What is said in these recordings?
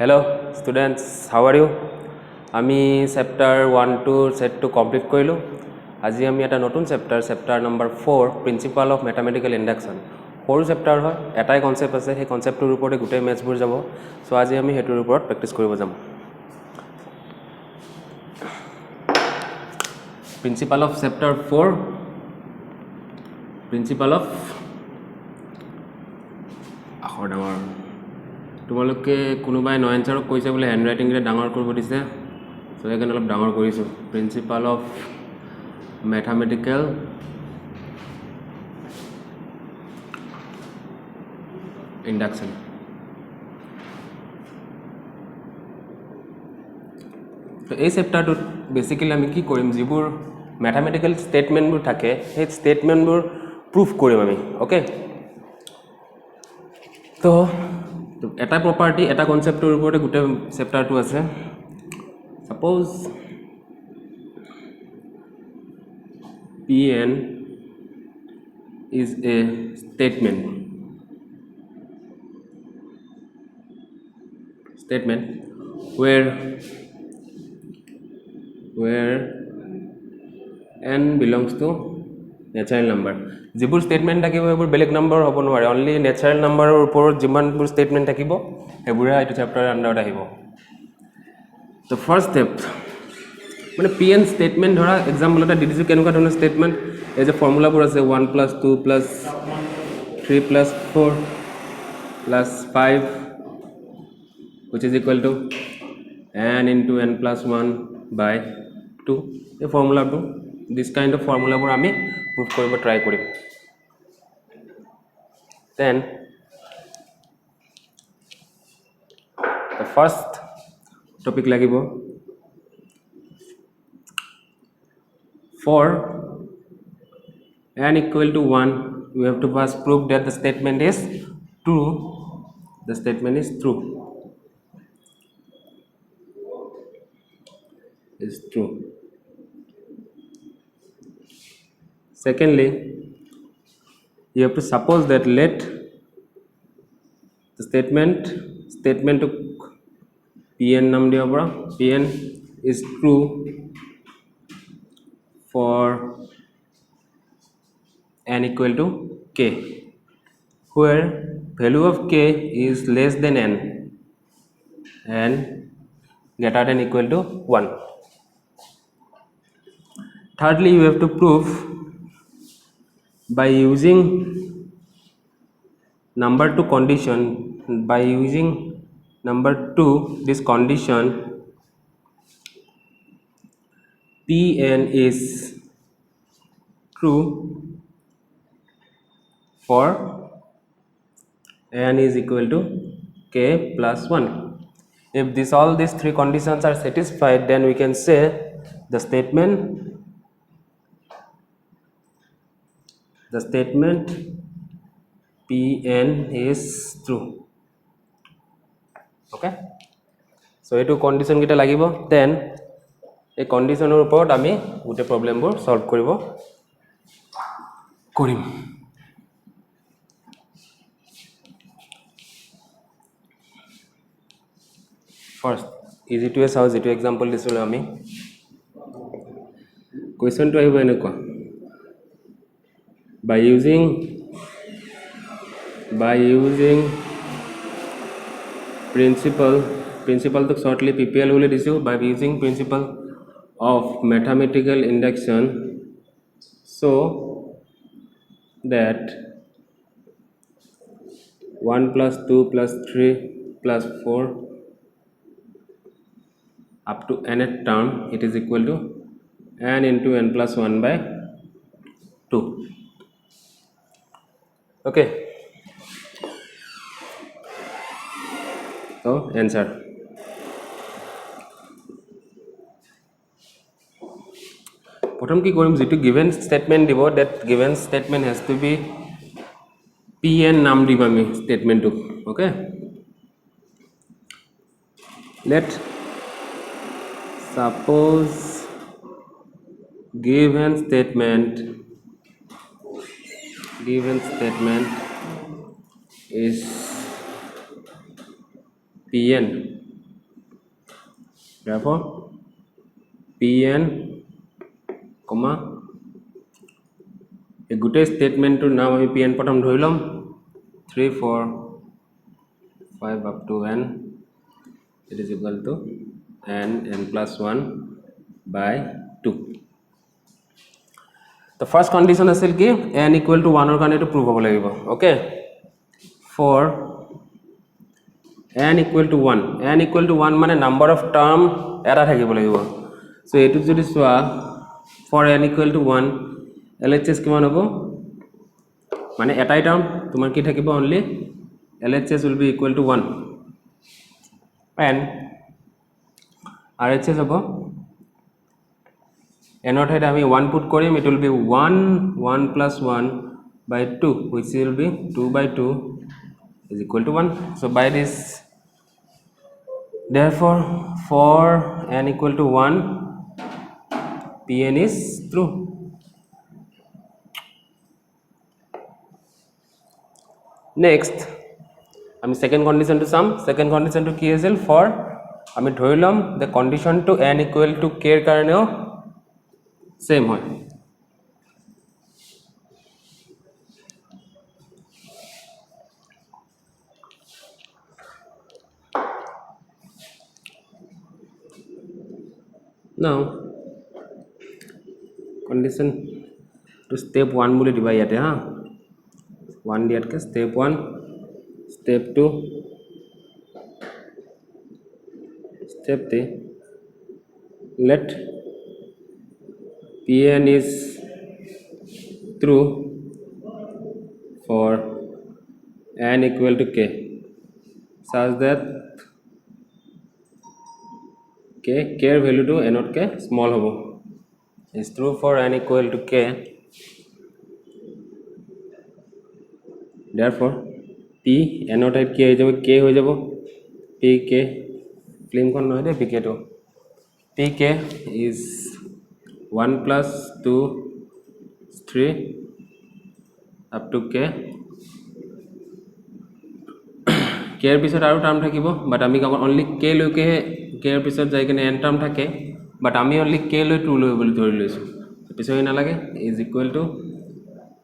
Hello students, how are you? আমি chapter 1 to set to complete কৰিলো। আজি আমি এটা নতুন chapter number 4 principle of mathematical induction। সৰু chapter হয়, এটাই কনসেপ্ট আছে, সেই কনসেপ্টৰ ওপৰতে গোটেই ম্যাথছবোৰ যাব। সো আজি আমি হেতুৰ ওপৰত প্ৰেক্টিস কৰিব যাম। Principle of chapter 4, principle of তোমালোকে কোনোবাই ন এনসাৰক কৈছে বোলে হ্যান্ড রাইটিং ৰে ডাঙৰ কৰিব দিছে, সো সেইকাৰণে অলপ ডাঙৰ কৰিছো। Principal of mathematical induction. তো এই চেপ্টাৰটোত বেসিক্যালি আমি কি কৰিম, যিবোৰ ম্যাথমেটিক্যাল স্টেটমেন্টবোৰ থাকে সেই স্টেটমেন্টবোৰ প্ৰুফ কৰিম আমি। ওকে, তো এটা প্ৰপাৰ্টি এটা কনসেপ্টৰ ওপৰতে গোটেই চেপ্টাৰটো আছে। Suppose Pn is a statement where n belongs to natural number। যিবোৰ স্টেটমেন্ট থাকিব সেইবোৰ বেলেগ নম্বৰ হ'ব নোৱাৰে, অনলি নেচাৰেল নম্বৰৰ ওপৰত যিমানবোৰ স্টেটমেন্ট থাকিব সেইবোৰে এইটো চেপ্টাৰৰ আন্ডাৰত আহিব। তো ফাৰ্স্ট স্টেপ মানে Pn স্টেটমেন্ট ধৰা এক্সাম্পল এটা দি দিছো, কেনেকুৱা ধৰণৰ স্টেটমেন্ট, এই যে ফৰ্মুলাবোৰ আছে 1 + 2 + 3 + 4 + 5 which is equal to n into n + 1 by 2। এই ফৰ্মুলাটো দিস কাইন্ড অফ ফৰ্মুলাবোৰ আমি প্ৰুফ কৰিব ট্ৰাই কৰিম। দেন the first topic লাগিব for n equal to 1 you have to first prove that the statement is true। The statement is true, is true। Secondly, you have to suppose that let the statement to Pn নাম দিব পৰা, Pn is true for n equal to k, where value of k is less than n and greater than equal to 1। Thirdly, you have to prove by using number 2 condition, by using number 2 this condition Pn is true for n is equal to k plus 1। If all these three conditions are satisfied, then we can say the statement Pn is true। okay, so etu condition kita lagibo, then এই কন্ডিশনৰ ওপৰত আমি গোটেই প্ৰবলেমবোৰ solve কৰিম। First ইজিটোৱে চাওঁ, যেটো example দিছিলোঁ আমি। কুৱেশ্যনটো আহিব এনেকুৱা, by using principle to shortly PPL বুলি দিছোঁ, by using principle of mathematical induction so that 1 + 2 + 3 + 4 up to nth term it is equal to n into n + 1 by 2। okay, so answer প্ৰথম কি কৰিম, যেটো given statement দিব, that given statement has to be Pn নাম দিব আমি স্টেটমেন্টটো। okay, let suppose given statement is Pn therefore pn comma এই গোটেই স্টেটমেন্টৰ নাম আমি pn প্ৰথম ধৰি লম 3 4 5 up to n it is equal to n plus 1 by 2 the first condition আছিল কি n equal to 1 or কাৰণে এটো prove হ'ব লাগিব okay for n equal to 1 মানে number of term এটা থাকিব লাগিব so এটো যদি সোয়া for n equal to 1 LHS কিমান হ'ব মানে এটাই টার্ম তোমার কি থাকিব only LHS will be equal to 1 and RHS হ'ব n or ঠাইত আমি 1 put Karim it will be 1 plus 1 by 2 which will be 2 by 2 is equal to 1 so by this therefore for n equal to 1 pn is true next আমি second condition to sum second condition to কি আছিল for আমি ধৰি লম the condition to n equal to k এর কাৰণেও same হয় now condition to step 1 বুলি দিবা ইয়াতে হা 1 দিয়াতকে step 1 step 2 step 3 let pn is true for n equal to k such that k এর value to n K small হবো is true for n equal to k therefore p n or type k হৈ যাব k হৈ যাব pk film kon নহয় দে pk to pk is 1 plus 2 3 up to k k এর পিছত আৰু term থাকিব বাট আমি only k লৈকে k এর পিছত যাই কিনে n টার্ম থাকে বাট আমি only k লৈ 2 লৈ বুলি ধৰি লৈছো পিছত না লাগে is equal to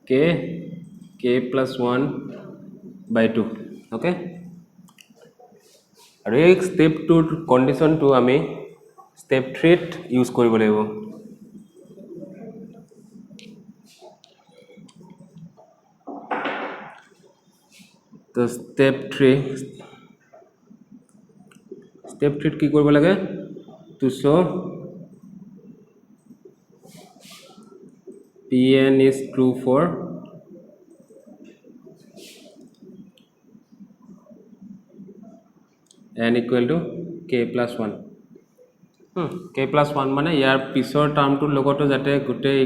k plus 1 by 2 okay আৰু এই step 2 condition to আমি step 3 ইউজ কৰিব লাগিব তো step 3 কি কৰিব লাগে to show pn is true for n equal to k plus 1 k plus 1 মানে ইয়াৰ পিছৰ টার্মটোৰ লগতো যাতে গোটেই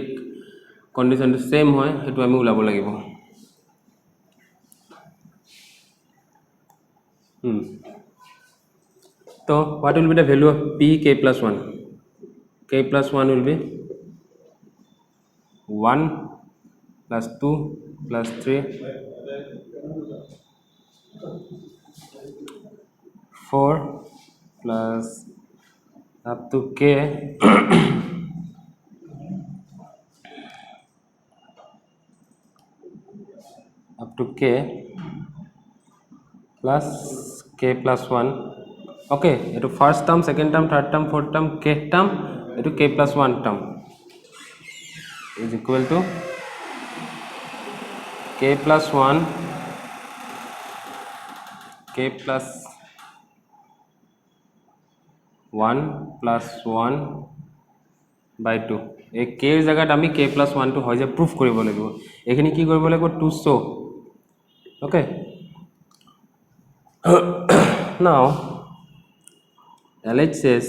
কন্ডিশনটো সেম হয় হেতু আমি উলাব লাগিব so what will be the value of p k plus 1 k plus 1 will be 1 plus 2 plus 3 4 plus up to k up to k plus k plus 1 okay eto first term second term third term fourth term k term eto k plus 1 term is equal to k plus 1 k plus 1 plus 1 by 2 এই k এর জায়গাত আমি k plus 1 to হয় যে proof কৰিব লাগিব এখিনি কি কৰিব লাগিব to show okay now LHS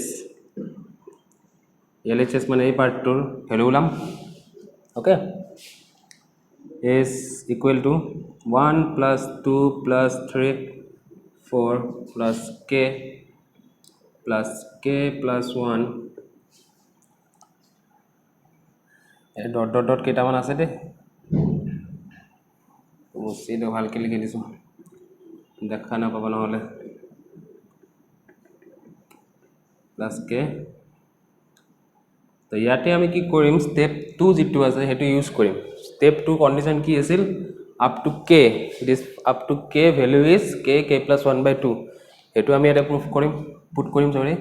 মানে এই পার্টটোৰ value উলাম okay is equal to 1 plus 2 plus 3 4 plus k plus 1 A dot dot dot কেইটামান আছে দে মুছি দে ভালকে লিখি দিছো দেখা না পাবা নহলে প্লাছ কে তো ইয়াতে আমি কি কৰিম ষ্টেপ 2 যেটো আছে হেতু ইউজ কৰিম ষ্টেপ 2 কন্ডিশন কি আছিল up to k this up to k value is k plus 1/2 হেতু আমি এটা প্ৰুফ কৰিম পুট কৰিম সৰি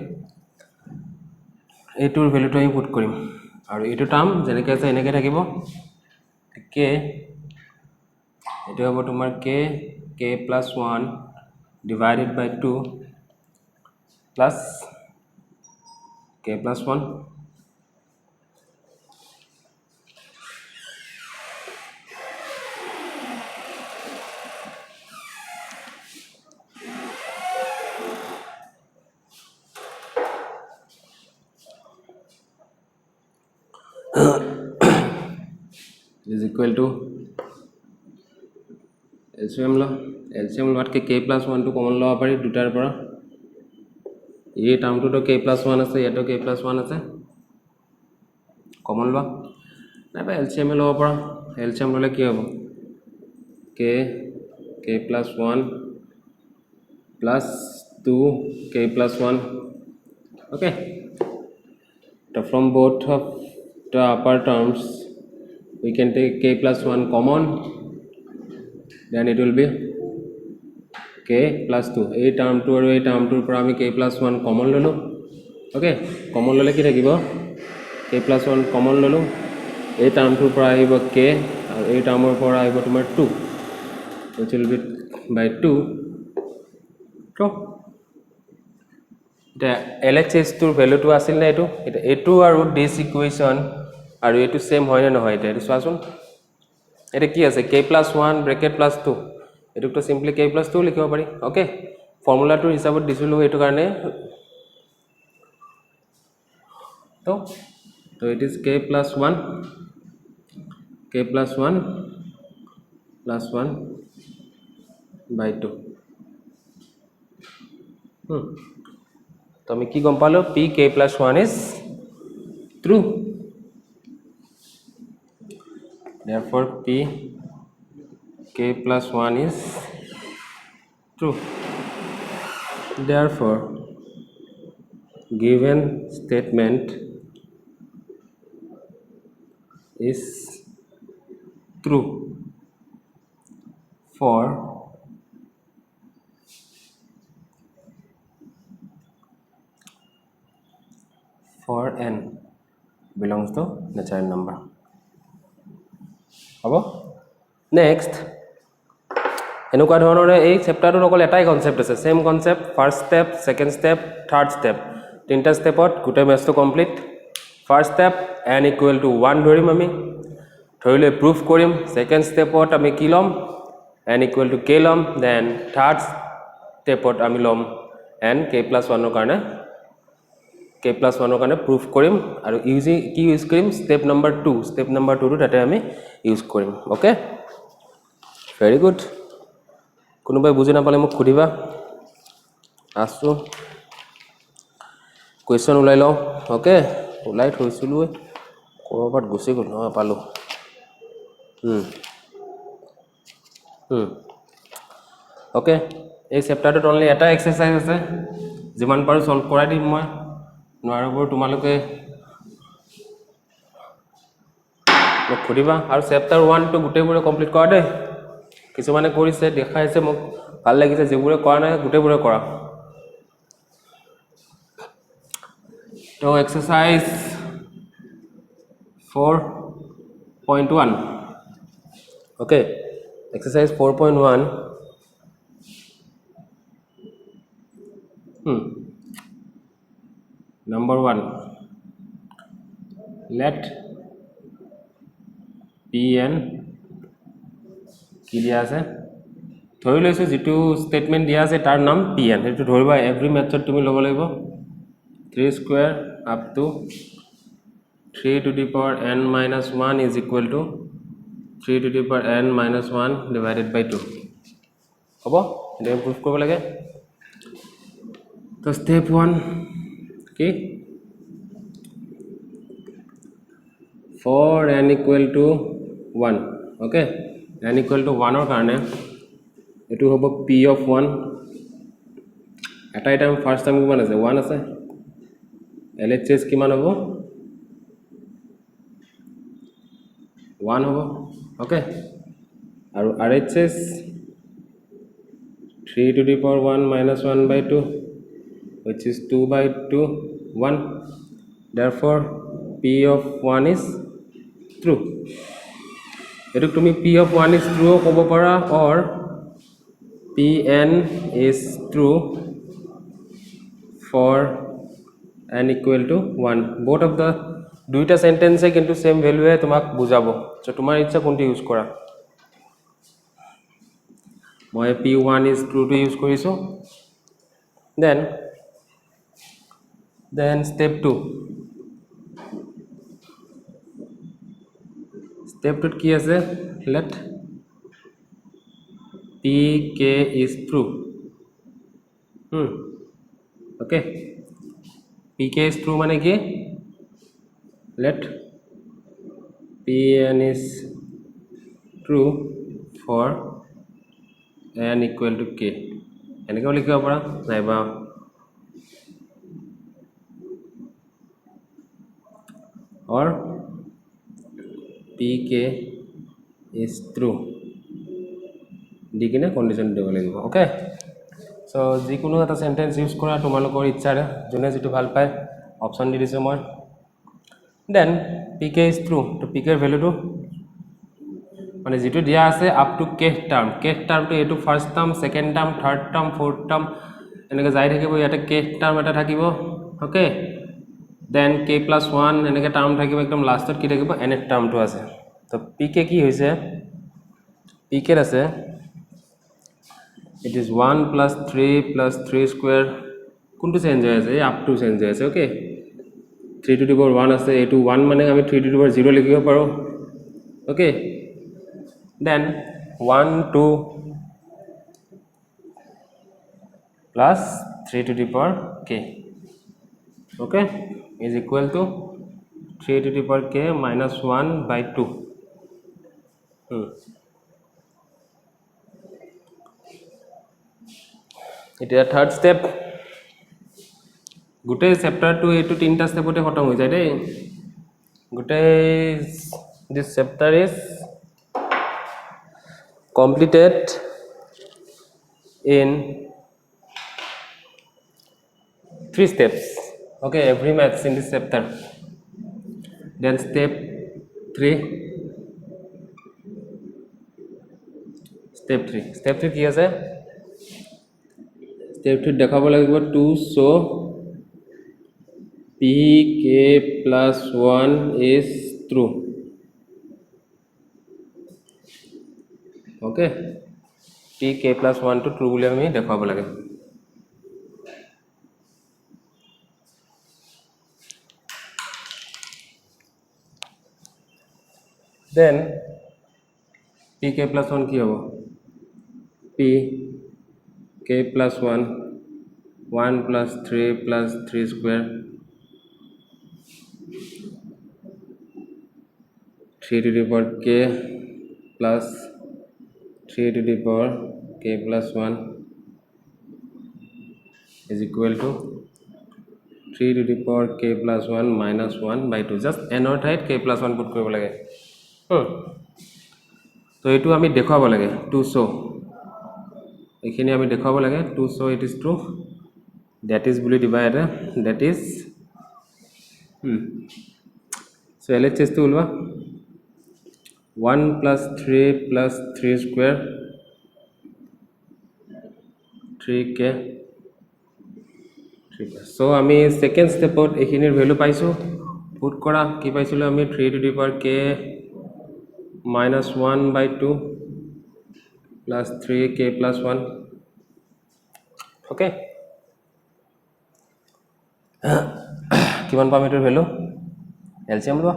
এটোৰ ভ্যালুটো আমি পুট কৰিম আৰু এটো টার্ম যেনেকৈ আছে এনেকৈ থাকিব k এটো হ'ব তোমাৰ k plus 1 divided by 2 plus k plus 1 is equal to LCM লোৱাত k plus 1 টো কমন লব পাৰি দুটাৰ পৰা এই টাৰ্মটো তো k plus 1 আছে ইয়াতো k plus 1 আছে কমন লোৱা নাইবা LCM লব পৰা LCM ললে কি হ'ব k plus 1 plus 2 k plus 1 okay so from both of the upper terms we can take k plus 1 common then it will be k plus 2 এই টার্মটো আৰু এই টার্মটোৰ পৰা আমি k plus 1 কমন ললো ওকে কমন ললে কি থাকিব k plus 1 কমন ললো এই টার্মটোৰ পৰা আহিব k আৰু এই টার্মৰ পৰা আহিব তোমাৰ 2 which will be by 2 so the LHS টোৰ ভ্যালুটো আছিল না এটো এটো আৰু দিস ইকুয়েশন আৰু এটো সেম হয় না নহয় এটা চোৱাচোন এটা কি আছে k plus 1 bracket plus 2 এটুক তো সিম্পলি k plus 2 লিখিব পাৰি ওকে ফর্মুলাটোৰ হিচাপত দিছিলো এটো কাৰণে তো it is k plus 1 plus 1 by 2 তো আমি কি গম পালো p k plus 1 is true therefore p k plus 1 is true therefore given statement is true for n belongs to natural number হ'ব নেক্সট এনেকুৱা ধৰণৰ এই চেপ্টাৰটোৰ অকল এটাই কনসেপ্ট আছে same concept first step second step third step তিনটা স্টেপত গোটেই মেথটো complete first step n equal to 1 ধৰিম আমি ধৰিলে প্ৰুফ কৰিম সেকেন্ড স্টেপত আমি কি লম n ইকুয়াল টু k লম দেন থার্ড স্টেপত আমি লম n k plus 1 ৰ কাৰণে k plus 1 ৰ কাৰণে প্ৰুফ কৰিম আৰু কি ইউজ কৰিম স্টেপ নাম্বাৰ 2 টো তাতে আমি ইউজ কৰিম ওকে ভেৰি গুড কোনোবাই বুজি নাপালে মোক খুদিবা আছো কোৱেশ্চন উলাই লও ওকে উলাই থৈছিলো কৰবাত গুছি গল না পালো ওকে এই চেপ্টাৰটোত অনলি এটা এক্সাৰসাইজ আছে যিমান পাৰো সলভ কৰাই দিম মই নোৱাৰবোৰ তোমালোকে মোক খুদিবা আৰু চেপ্টাৰ 1 টো গোটেইবোৰে কমপ্লিট কৰা দে কিছুমানে কৰিছে দেখাইছে মোক ভাল লাগিছে যেবোৰে কৰা নাই গোটেইবোৰে কৰা তো exercise 4.1 okay exercise 4.1 number 1 let pn কি দিয়া আছে ধৰি লৈছো যেটো স্টেটমেন্ট দিয়া আছে তাৰ নাম pn এটো ধৰিবা এভৰি মেথড তুমি লব লাগিব 3 square up to 3 to the power n minus 1 is equal to 3 to the power n minus 1 divided by 2 হ'ব এটা প্ৰুফ কৰিব লাগে তো স্টেপ 1 কি for n equal to 1 okay n equal to 1 or কাৰণে এটো হ'ব p of 1 এটা টাইম ফার্স্ট টাইম কিমান আছে 1 আছে LHS কিমান হ'ব 1 হ'ব ওকে আৰু RHS 3 to the power 1 minus 1 by 2 which is 2 by 2 1 therefore P of 1 is true etu tumi P of 1 is true kobo para or Pn is true for n equal to 1 both of the দুইটা সেন্টেন্সে কিন্তু same ভ্যালুয়ে তোমাক বুজাবো so তোমাৰ ইচ্ছা কোনটো use কৰা মই P1 is true to use কৰিছো then step 2 step 2 কি আছে let Pk is true okay Pk is true মানে কি let Pn is true for n equal to k এনেকে লিখিব পাৰা নাইবা or Pk is true দিকিনে কন্ডিশন দিব লাগিব ওকে সো যিকোনো এটা সেন্টেন্স ইউজ কৰা তোমালোকৰ ইচ্ছাৰে যোনে যেটো ভাল পায় অপচন দি দিছো মই then Pk is true to Pk এর ভ্যালুটো মানে যেটো দিয়া আছে আপ টু k টার্ম তো এটো first term second term third term fourth term এনেকে যাই থাকিব ইয়াতে k টার্ম এটা থাকিব ওকে then k plus 1 এনেকে টার্ম থাকিব একদম লাস্টত কি থাকিব n এর টার্মটো আছে তো Pk কি হৈছে Pk এর আছে it is 1 plus 3 plus 3 square কোনটো চেঞ্জ হৈ আছে আপ টু চেঞ্জ হৈ আছে ওকে 3 to the power 1 আছে এটো 1 মানে আমি 3 to the power 0 লিখিব পাৰো ওকে then 1 2 plus 3 to the power k okay is equal to 3 to the power k minus 1 by 2 এটা থার্ড স্টেপ গুটে চ্যাপ্টার 2 এটো তিনটা স্টেপতে খতম হৈ যায় দেই গুটে this chapter is completed in 3 steps okay every maths in this chapter then step 3 কি আছে step 3 দেখাব লাগিব to show Pk plus 1 is true okay Pk plus 1 to true বুলি আমি দেখাব লাগে then Pk plus 1 কি হ'ব Pk plus 1 1 plus 3 plus 3 square 3 to the power k plus 3 to the power k plus 1 is equal to 3 to the power k plus 1 minus 1 by 2 just n or height k plus 1 put কৰিব লাগে তো এটো আমি দেখাব লাগে to show এখানে আমি দেখাব লাগে to show it is true that is বুলি দিবা এটা that is so LHS to উলবা 1 plus 3 plus 3 square 3k ঠিক আছে সো আমি সেকেন্ড স্টেপত এখিনিৰ ভ্যালু পাইছো পুট কৰা কি পাইছিলো আমি 3 to the power k minus 1 by 2 plus 3k plus 1 okay কিমান পাম এটোৰ ভ্যালু LCM লবা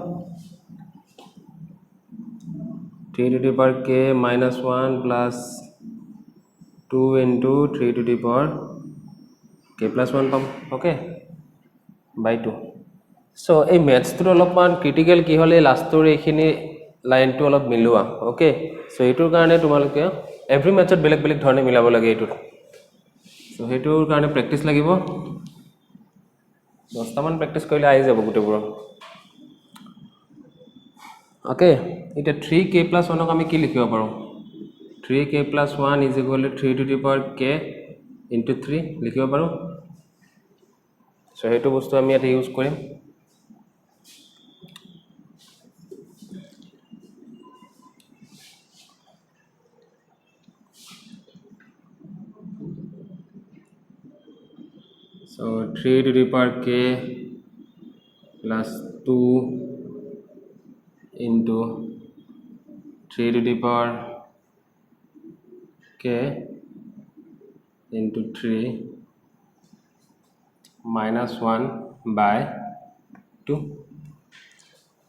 3 to the power k minus 1 plus 2 into 3 to the power k plus 1 pam okay by 2 so এই maths তো অলপমান ক্রিটিক্যাল কি হলে লাস্টৰ এখিনি লাইনটো অলপ মিলোৱা ওকে সো এটোৰ কাৰণে তোমালোকে এভৰি ম্যাথছত বেলেগ বেলেগ ধৰণে মিলাব লাগে এটো সো হেটোৰ কাৰণে প্ৰ্যাকটিস লাগিব 10টামান প্ৰেক্টিছ কৰিলে আহি যাব গোটেইবোৰ ওকে এটা 3k + 1 আমি কি লিখিব পাৰো 3k + 1 = 3 to the power k into 3 লিখিব পাৰো সো হেতু বস্তু আমি এটা use Karim so 3 to the power k plus 2 into 3 to the power k into 3 minus 1 by 2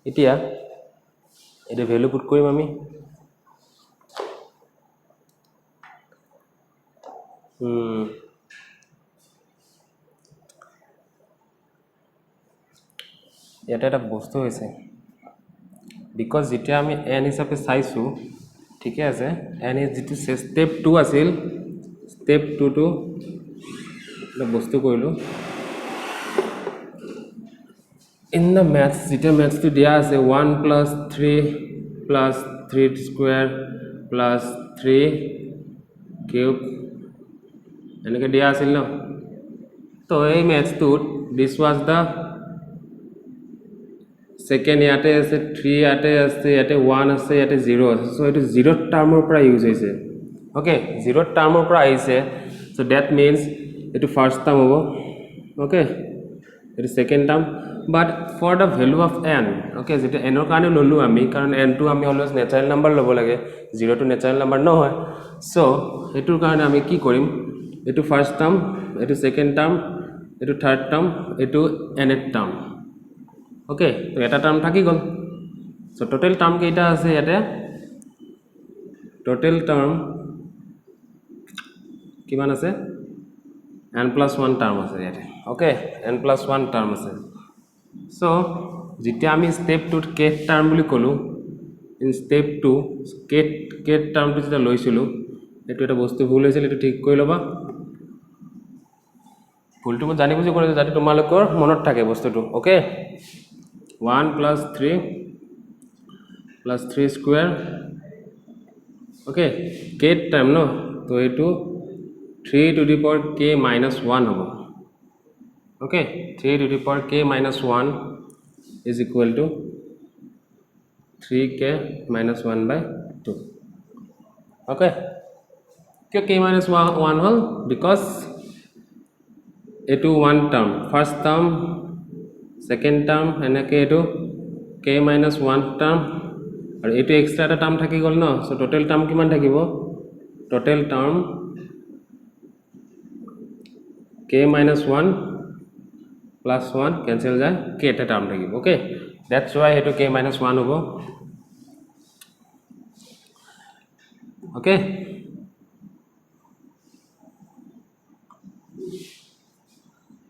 এতিয়া এটা ভ্যালু পুট কৰিম আমি এটা এটা বস্তু হৈছে because যেতিয়া আমি n হিচাপে চাইছো ঠিক আছে n is যেটো স্টেপ 2 আছিল স্টেপ 2 to এটা বস্তু কৰিলো in the maths যেতিয়া maths to দিয়া আছে 1 plus 3 plus 3 square plus 3 cube এনেকে দিয়া আছিল ন তো এই maths to this was the second ইয়াতে আছে 3 ইয়াতে আছে ইয়াতে 1 আছে ইয়াতে 0 আছে সো এটো 0 টার্মৰ পৰা ইউজ হৈছে ওকে 0 টার্মৰ পৰা আহিছে সো দ্যাট মিন্স এটো ফার্স্ট টার্ম হ'ব ওকে এটো second term but for the value of n okay যেটা n ৰ কাৰণে ললো আমি কাৰণ n টো আমি অলৱেজ নেচাৰেল নাম্বাৰ ল'ব লাগে 0 টো নেচাৰেল নাম্বাৰ নহয় সো এটোৰ কাৰণে আমি কি কৰিম এটো ফার্স্ট টার্ম এটো সেকেন্ড টার্ম এটো থার্ড টার্ম এটো nth টার্ম ওকে তো এটা টার্ম থাকি গল সো টোটাল টার্ম কেইটা আছে ইয়াতে টোটাল টার্ম কিমান আছে n+1 টার্ম আছে ইয়াতে ওকে n+1 টার্ম আছে সো যেতিয়া আমি স্টেপ 2 ত k টার্ম বুলি কলো ইন স্টেপ 2 k টার্মটো যেটা লৈছিলো এটো এটা বস্তু ভুল হৈছিল এটো ঠিক কৰি লবা ভুলটো মই জানি বুজি কৰিছো যাতে তোমালোকৰ মনত থাকে বস্তুটো ওকে 1 plus 3 plus 3 square okay k time no to etu 3 to the power k minus 1 hobo okay 3 to the power k minus 1 is equal to 3k minus 1 by 2 okay k minus 1 hol because etu one term first term second term এনেকে এটো k minus 1 term আৰু এটো extra এটা term থাকি গল ন so total term কিমান থাকিব total term k minus 1 plus 1 cancel যায় k এটা টার্ম থাকিব ওকে দ্যাটস ওয়াই এটো k minus 1 হ'ব ওকে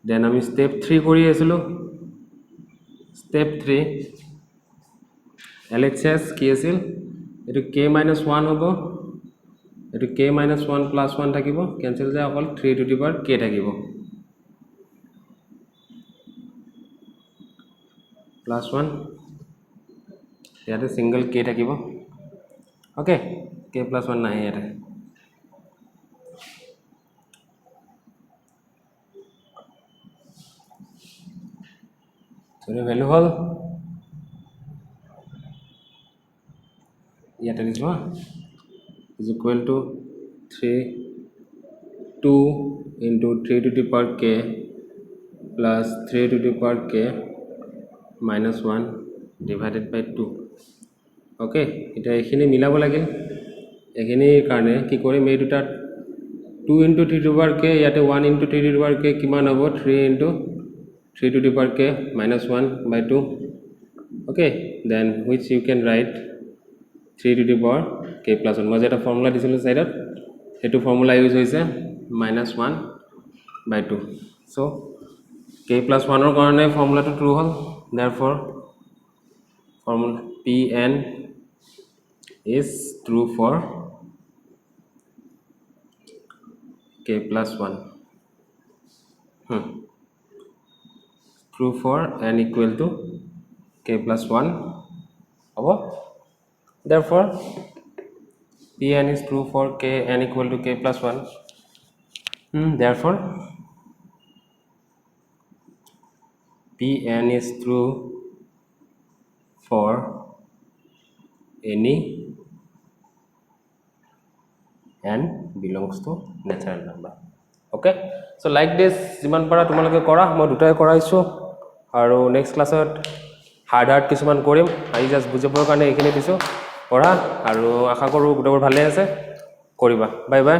দেন আমি স্টেপ 3 কৰি আছিলো step 3 LHS কি আছিল এটো k minus 1 হ'ব এটো k minus 1 plus 1 থাকিব cancel যায় অকল 3 to the power k থাকিব plus 1 ইয়াতে সিঙ্গল k থাকিব ওকে k plus 1 নাই ইয়াতে so the value hol ইয়াতে লিখো is equal to 3 2 into 3 to the power k plus 3 to the power k minus 1 divided by 2 okay এটা এখানে মিলাব লাগিল এখানে কারণে কি করে মে দুটা 2 into 3 to the power k ইয়াতে 1 into 3 to the power k কিমান হ'ব 3 into 3 to the power k minus 1 by 2 okay then which you can write 3 to the power k plus 1 মই যেটা ফর্মুলা দিছিল সাইডত এটো ফর্মুলা ইউজ হৈছে minus 1 by 2 so k plus 1 ৰ কাৰণে ফর্মুলাটো true হল therefore formula pn is true for k plus 1 true for n equal to k plus 1 হ'ব therefore Pn is true for k n equal to k plus 1 therefore Pn is true for any n belongs to natural number okay so like this jiman para tumalage kora moi dutai koraisu aru next class ot hard kisuman korim I just bujabor kane ekhine disu pora aru akha koru gudabor bhale ase koriba bye bye